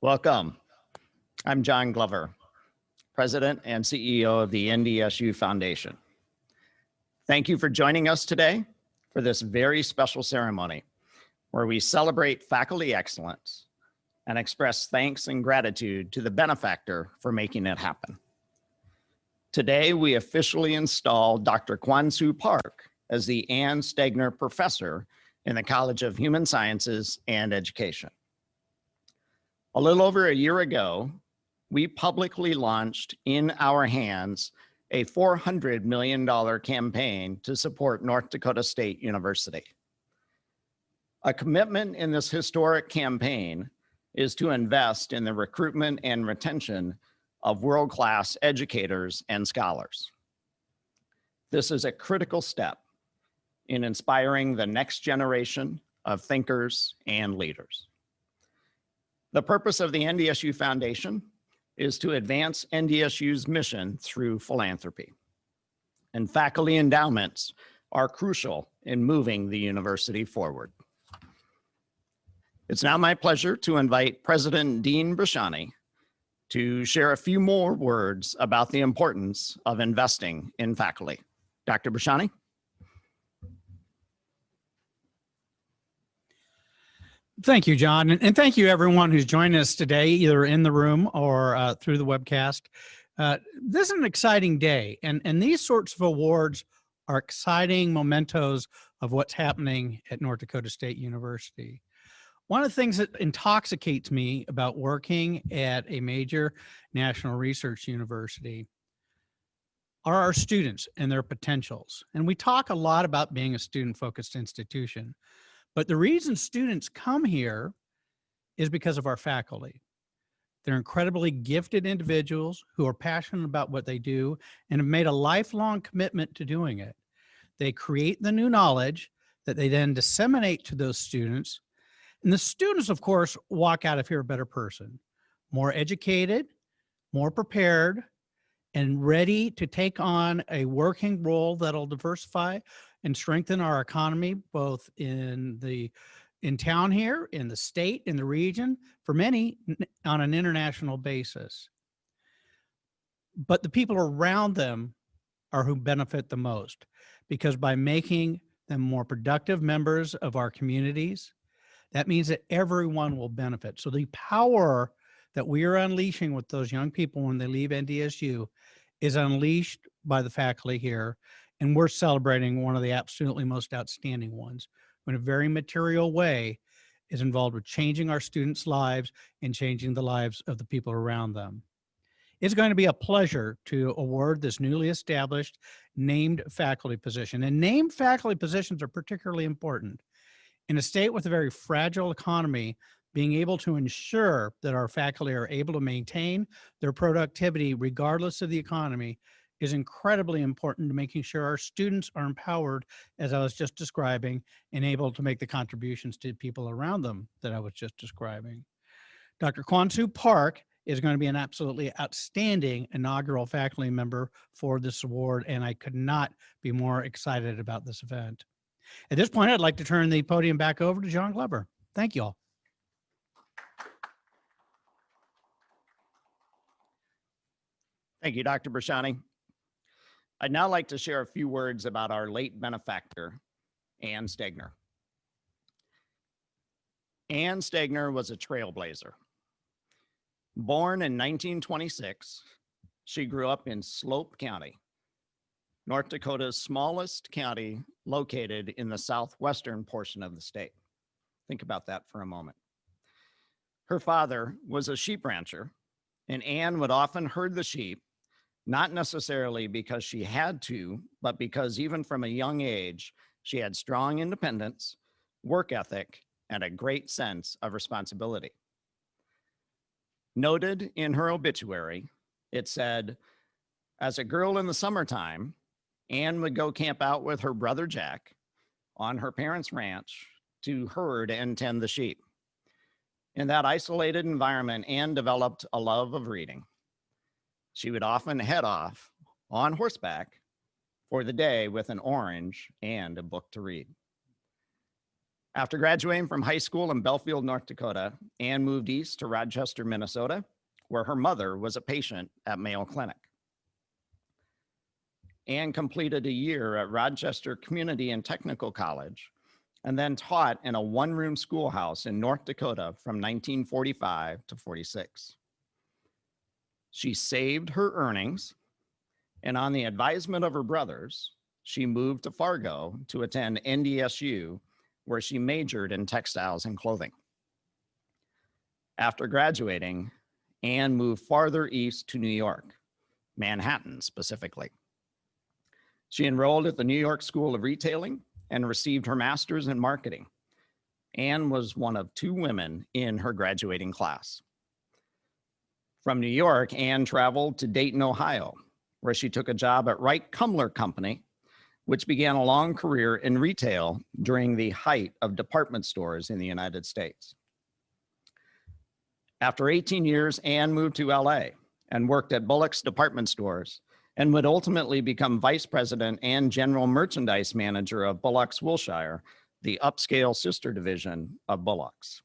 Welcome. I'm John Glover, President and CEO of the NDSU Foundation. Thank you for joining us today for this very special ceremony where we celebrate faculty excellence and express thanks and gratitude to the benefactor for making it happen. Today, we officially install Dr. Kwangsoo Park as the Anne Stegner Professor in the College of Human Sciences and Education. A little over a year ago, we publicly launched In Our Hands, a $400 million campaign to support North Dakota State University. A commitment in this historic campaign is to invest in the recruitment and retention of world-class educators and scholars. This is a critical step in inspiring the next generation of thinkers and leaders. The purpose of the NDSU Foundation is to advance NDSU's mission through philanthropy. And faculty endowments are crucial in moving the university forward. It's now my pleasure to invite President Dean Brashani to share a few more words about the importance of investing in faculty. Dr. Brashani. Thank you, John, and thank you everyone who's joining us today, either in the room or through the webcast. This is an exciting day, and these sorts of awards are exciting mementos of what's happening at North Dakota State University. One of the things that intoxicates me about working at a major national research university are our students and their potentials. And we talk a lot about being a student-focused institution. But the reason students come here is because of our faculty. They're incredibly gifted individuals who are passionate about what they do and have made a lifelong commitment to doing it. They create the new knowledge that they then disseminate to those students. And the students, of course, walk out of here a better person, more educated, more prepared, and ready to take on a working role that'll diversify and strengthen our economy, both in town here, in the state, in the region, for many on an international basis. But the people around them are who benefit the most, because by making them more productive members of our communities, that means that everyone will benefit. So the power that we are unleashing with those young people when they leave NDSU is unleashed by the faculty here. And we're celebrating one of the absolutely most outstanding ones, in a very material way, is involved with changing our students' lives and changing the lives of the people around them. It's going to be a pleasure to award this newly established named faculty position. And named faculty positions are particularly important. In a state with a very fragile economy, being able to ensure that our faculty are able to maintain their productivity regardless of the economy is incredibly important to making sure our students are empowered, as I was just describing, and able to make the contributions to people around them that I was just describing. Dr. Kwangsoo Park is going to be an absolutely outstanding inaugural faculty member for this award, and I could not be more excited about this event. At this point, I'd like to turn the podium back over to John Glover. Thank you all. Thank you, Dr. Brashani. I'd now like to share a few words about our late benefactor, Anne Stegner. Anne Stegner was a trailblazer. Born in 1926, she grew up in Slope County, North Dakota's smallest county located in the southwestern portion of the state. Think about that for a moment. Her father was a sheep rancher, and Anne would often herd the sheep, not necessarily because she had to, but because even from a young age, she had strong independence, work ethic, and a great sense of responsibility. Noted in her obituary, it said, as a girl in the summertime, Anne would go camp out with her brother Jack on her parents' ranch to herd and tend the sheep. In that isolated environment, Anne developed a love of reading. She would often head off on horseback for the day with an orange and a book to read. After graduating from high school in Belfield, North Dakota, Anne moved east to Rochester, Minnesota, where her mother was a patient at Mayo Clinic. Anne completed a year at Rochester Community and Technical College, and then taught in a one-room schoolhouse in North Dakota from 1945 to 46. She saved her earnings, and on the advisement of her brothers, she moved to Fargo to attend NDSU, where she majored in textiles and clothing. After graduating, Anne moved farther east to New York, Manhattan specifically. She enrolled at the New York School of Retailing and received her master's in marketing. Anne was one of 2 women in her graduating class. From New York, Anne traveled to Dayton, Ohio, where she took a job at Wright Cumler Company, which began a long career in retail during the height of department stores in the United States. After 18 years, Anne moved to LA and worked at Bullock's department stores, and would ultimately become vice president and general merchandise manager of Bullock's Wilshire, the upscale sister division of Bullock's.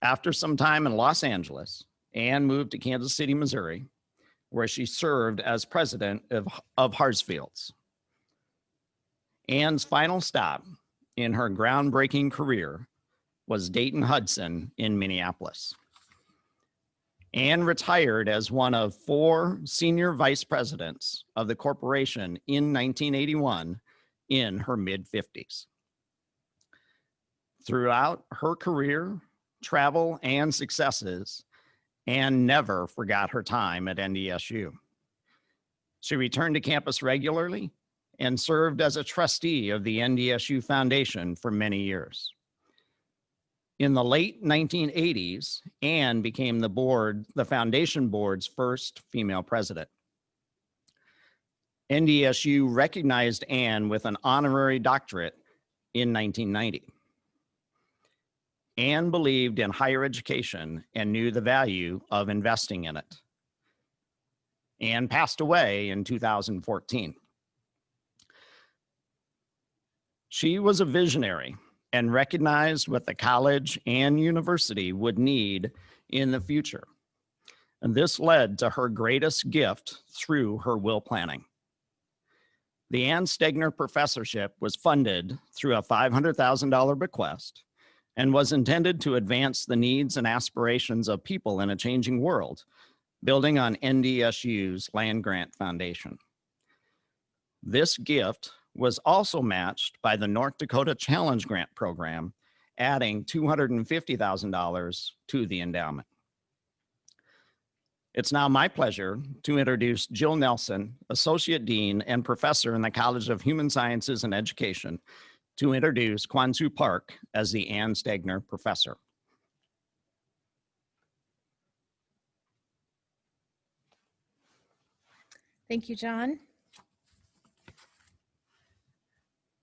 After some time in Los Angeles, Anne moved to Kansas City, Missouri, where she served as president of Hartsfield's. Anne's final stop in her groundbreaking career was Dayton Hudson in Minneapolis. Anne retired as one of 4 senior vice presidents of the corporation in 1981 in her mid-50s. Throughout her career, travel, and successes, Anne never forgot her time at NDSU. She returned to campus regularly and served as a trustee of the NDSU Foundation for many years. In the late 1980s, Anne became the foundation board's first female president. NDSU recognized Anne with an honorary doctorate in 1990. Anne believed in higher education and knew the value of investing in it. Anne passed away in 2014. She was a visionary and recognized what the college and university would need in the future. And this led to her greatest gift through her will planning. The Anne Stegner Professorship was funded through a $500,000 bequest and was intended to advance the needs and aspirations of people in a changing world, building on NDSU's land grant foundation. This gift was also matched by the North Dakota Challenge Grant Program, adding $250,000 to the endowment. It's now my pleasure to introduce Jill Nelson, Associate Dean and Professor in the College of Human Sciences and Education, to introduce Kwangsoo Park as the Anne Stegner Professor. Thank you, John.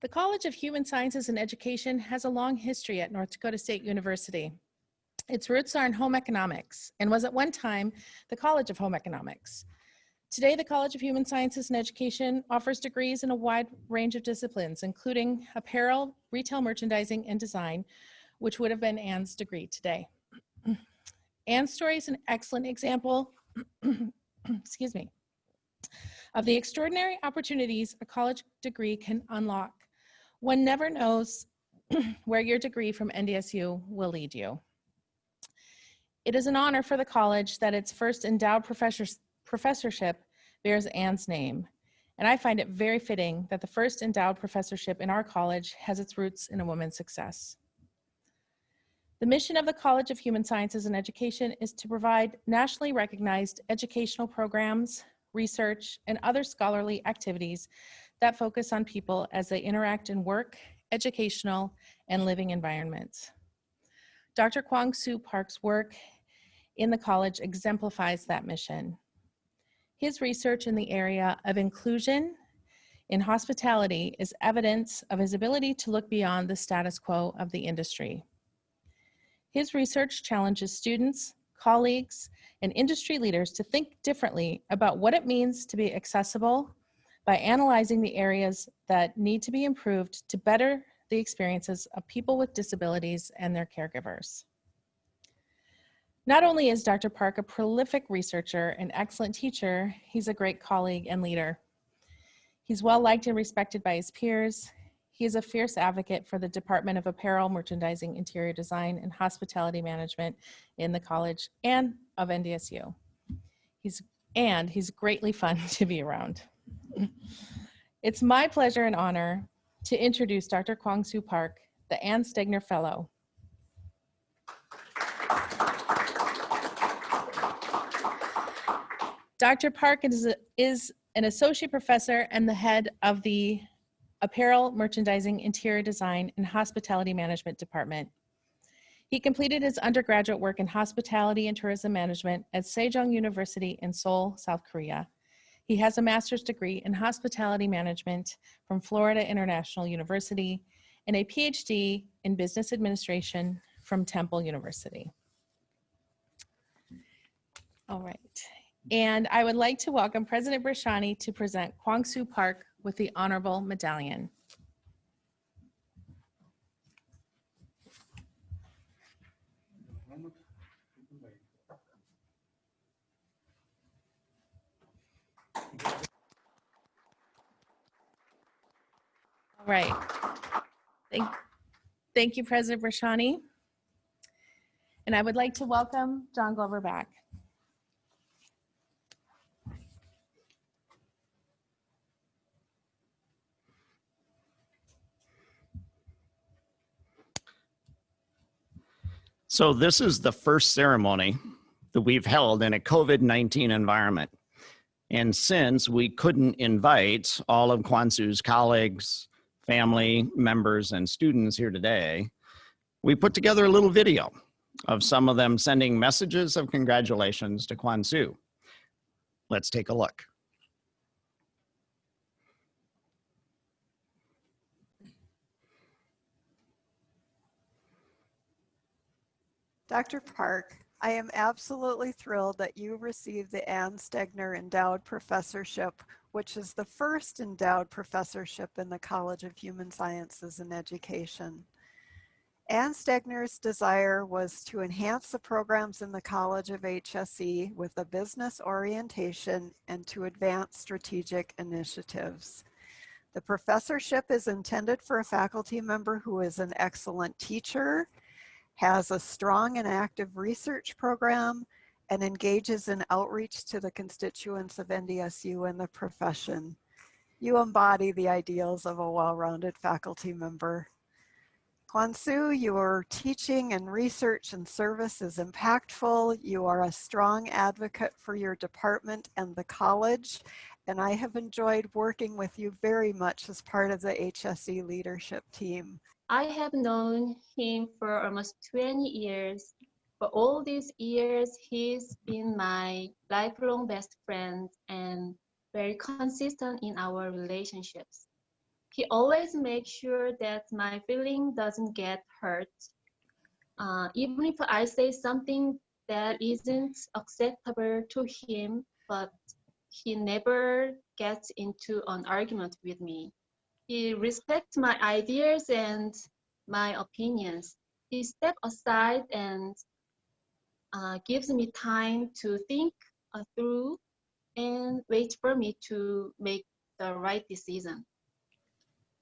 The College of Human Sciences and Education has a long history at North Dakota State University. Its roots are in home economics and was at one time the College of Home Economics. Today, the College of Human Sciences and Education offers degrees in a wide range of disciplines, including apparel, retail merchandising, and design, which would have been Anne's degree today. Anne's story is an excellent example, excuse me, of the extraordinary opportunities a college degree can unlock. One never knows where your degree from NDSU will lead you. It is an honor for the college that its first endowed professorship bears Anne's name, and I find it very fitting that the first endowed professorship in our college has its roots in a woman's success. The mission of the College of Human Sciences and Education is to provide nationally recognized educational programs, research, and other scholarly activities that focus on people as they interact in work, educational, and living environments. Dr. Kwangsoo Park's work in the college exemplifies that mission. His research in the area of inclusion in hospitality is evidence of his ability to look beyond the status quo of the industry. His research challenges students, colleagues, and industry leaders to think differently about what it means to be accessible by analyzing the areas that need to be improved to better the experiences of people with disabilities and their caregivers. Not only is Dr. Park a prolific researcher and excellent teacher, he's a great colleague and leader. He's well liked and respected by his peers. He is a fierce advocate for the Department of Apparel, Merchandising, Interior Design, and Hospitality Management in the college and of NDSU. He's greatly fun to be around. It's my pleasure and honor to introduce Dr. Kwangsoo Park, the Anne Stegner Fellow. Dr. Park is an associate professor and the head of the Apparel, Merchandising, Interior Design, and Hospitality Management Department. He completed his undergraduate work in hospitality and tourism management at Sejong University in Seoul, South Korea. He has a master's degree in hospitality management from Florida International University and a PhD in business administration from Temple University. All right. And I would like to welcome President Brashani to present Kwangsoo Park with the Honorable Medallion. All right. Thank you, President Brashani. And I would like to welcome John Glover back. So this is the first ceremony that we've held in a COVID-19 environment. And since we couldn't invite all of Kwangsoo's colleagues, family members, and students here today, we put together a little video of some of them sending messages of congratulations to Kwangsoo. Let's take a look. Dr. Park, I am absolutely thrilled that you received the Anne Stegner Endowed Professorship, which is the first endowed professorship in the College of Human Sciences and Education. Anne Stegner's desire was to enhance the programs in the College of HSE with a business orientation and to advance strategic initiatives. The professorship is intended for a faculty member who is an excellent teacher, has a strong and active research program, and engages in outreach to the constituents of NDSU and the profession. You embody the ideals of a well-rounded faculty member. Kwangsoo, your teaching and research and service is impactful. You are a strong advocate for your department and the college, and I have enjoyed working with you very much as part of the HSE leadership team. I have known him for almost 20 years. For all these years, he's been my lifelong best friend and very consistent in our relationships. He always makes sure that my feeling doesn't get hurt. Even if I say something that isn't acceptable to him, but he never gets into an argument with me. He respects my ideas and my opinions. He steps aside and gives me time to think through and wait for me to make the right decision.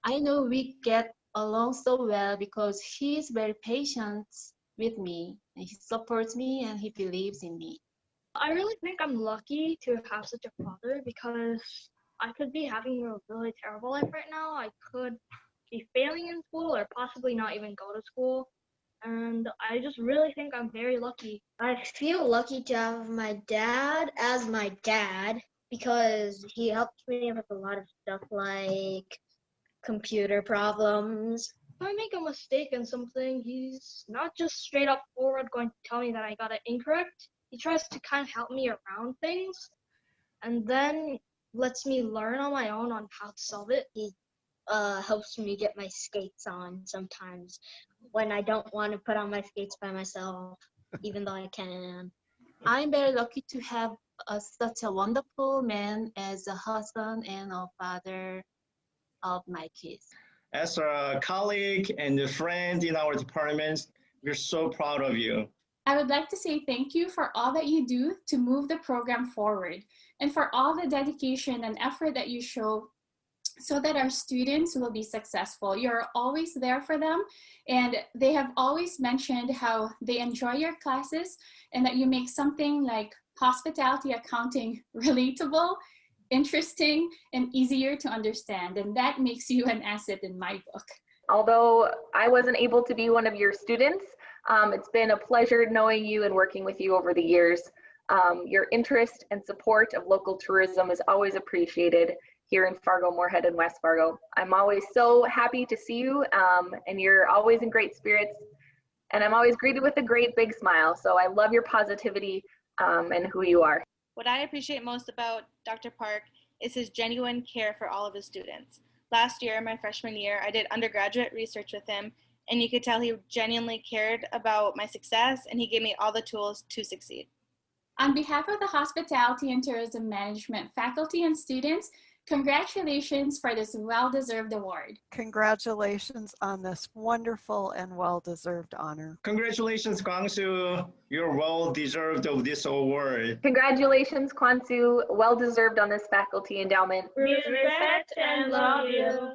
I know we get along so well because he's very patient with me, and he supports me and he believes in me. I really think I'm lucky to have such a father because I could be having a really terrible life right now. I could be failing in school or possibly not even go to school. And I just really think I'm very lucky. I feel lucky to have my dad as my dad because he helps me with a lot of stuff like computer problems. If I make a mistake in something, he's not just straight up forward going to tell me that I got it incorrect. He tries to kind of help me around things and then lets me learn on my own on how to solve it. He helps me get my skates on sometimes when I don't want to put on my skates by myself, even though I can. I'm very lucky to have such a wonderful man as a husband and a father of my kids. As a colleague and a friend in our department, we're so proud of you. I would like to say thank you for all that you do to move the program forward and for all the dedication and effort that you show so that our students will be successful. You're always there for them, and they have always mentioned how they enjoy your classes and that you make something like hospitality accounting relatable, interesting, and easier to understand, and that makes you an asset in my book. Although I wasn't able to be one of your students, it's been a pleasure knowing you and working with you over the years. Your interest and support of local tourism is always appreciated here in Fargo, Moorhead, and West Fargo. I'm always so happy to see you, and you're always in great spirits, and I'm always greeted with a great big smile. So I love your positivity and who you are. What I appreciate most about Dr. Park is his genuine care for all of his students. Last year, my freshman year, I did undergraduate research with him, and you could tell he genuinely cared about my success, and he gave me all the tools to succeed. On behalf of the Hospitality and Tourism Management faculty and students, congratulations for this well-deserved award. Congratulations on this wonderful and well-deserved honor. Congratulations, Kwangsoo. You're well-deserved of this award. Congratulations, Kwangsoo. Well-deserved on this faculty endowment. We respect and love you.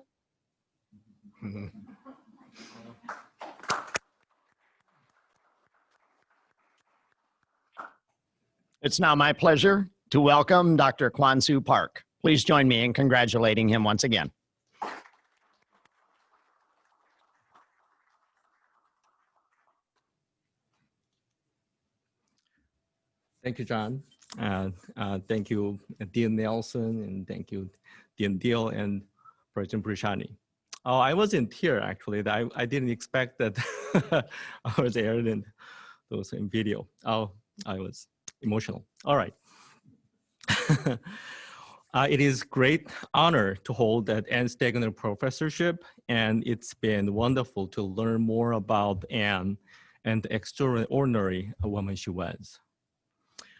It's now my pleasure to welcome Dr. Kwangsoo Park. Please join me in congratulating him once again. Thank you, John. Thank you, Dean Nelson, and thank you, Dean Deal and President Brishani. Oh, I wasn't here, actually. I didn't expect that I was aired in those in video. Oh, I was emotional. All right. It is great honor to hold that Anne Stegner Professorship, and it's been wonderful to learn more about Anne and the extraordinary woman she was.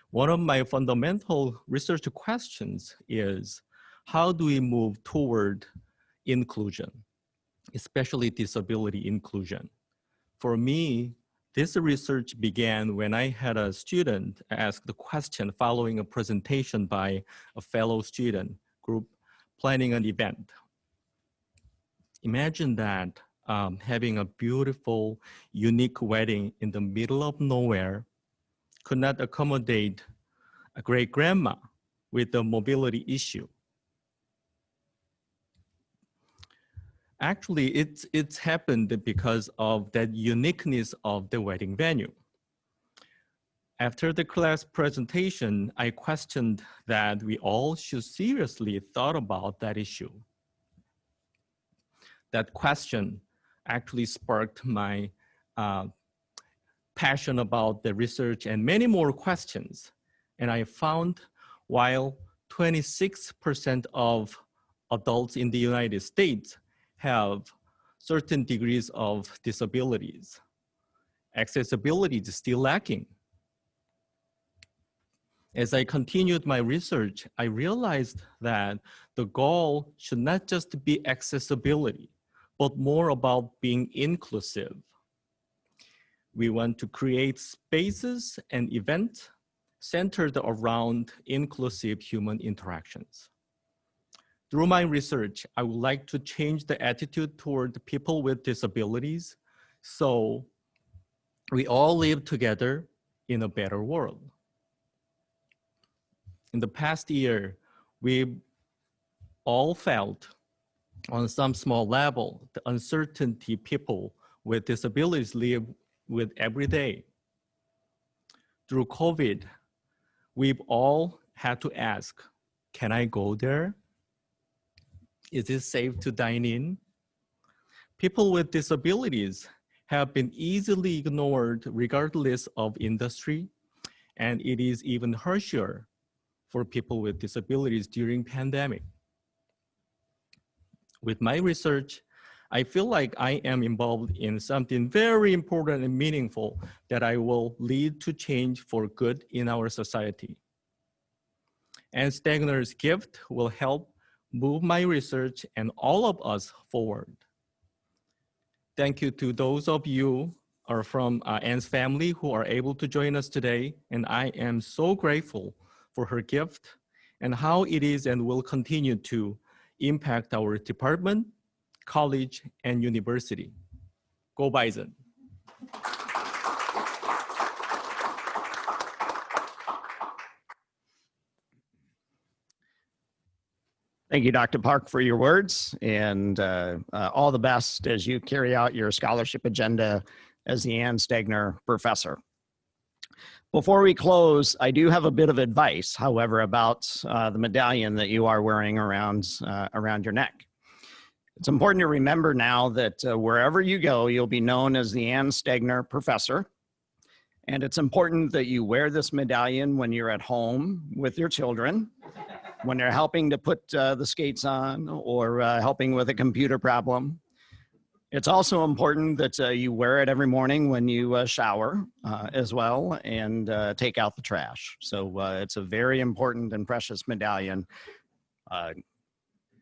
One of my fundamental research questions is, how do we move toward inclusion, especially disability inclusion? For me, this research began when I had a student ask the question following a presentation by a fellow student group planning an event. Imagine that having a beautiful, unique wedding in the middle of nowhere could not accommodate a great-grandma with a mobility issue. Actually, it's happened because of that uniqueness of the wedding venue. After the class presentation, I questioned that we all should seriously thought about that issue. That question actually sparked my passion about the research and many more questions. And I found while 26% of adults in the United States have certain degrees of disabilities, accessibility is still lacking. As I continued my research, I realized that the goal should not just be accessibility, but more about being inclusive. We want to create spaces and events centered around inclusive human interactions. Through my research, I would like to change the attitude toward people with disabilities so we all live together in a better world. In the past year, we all felt on some small level the uncertainty people with disabilities live with every day. Through COVID, we've all had to ask, can I go there? Is it safe to dine in? People with disabilities have been easily ignored regardless of industry, and it is even harsher for people with disabilities during pandemic. With my research, I feel like I am involved in something very important and meaningful that I will lead to change for good in our society. Anne Stegner's gift will help move my research and all of us forward. Thank you to those of you are from Anne's family who are able to join us today. And I am so grateful for her gift and how it is and will continue to impact our department, college, and university. Go Bison. Thank you, Dr. Park, for your words, and all the best as you carry out your scholarship agenda as the Anne Stegner Professor. Before we close, I do have a bit of advice, however, about the medallion that you are wearing around your neck. It's important to remember now that wherever you go, you'll be known as the Anne Stegner Professor. And it's important that you wear this medallion when you're at home with your children, when they're helping to put the skates on or helping with a computer problem. It's also important that you wear it every morning when you shower as well and take out the trash. So it's a very important and precious medallion.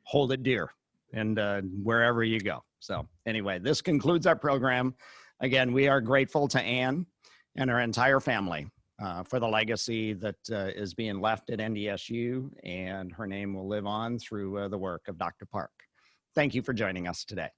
Hold it dear and wherever you go. So anyway, this concludes our program. Again, we are grateful to Anne and her entire family for the legacy that is being left at NDSU, and her name will live on through the work of Dr. Park. Thank you for joining us today.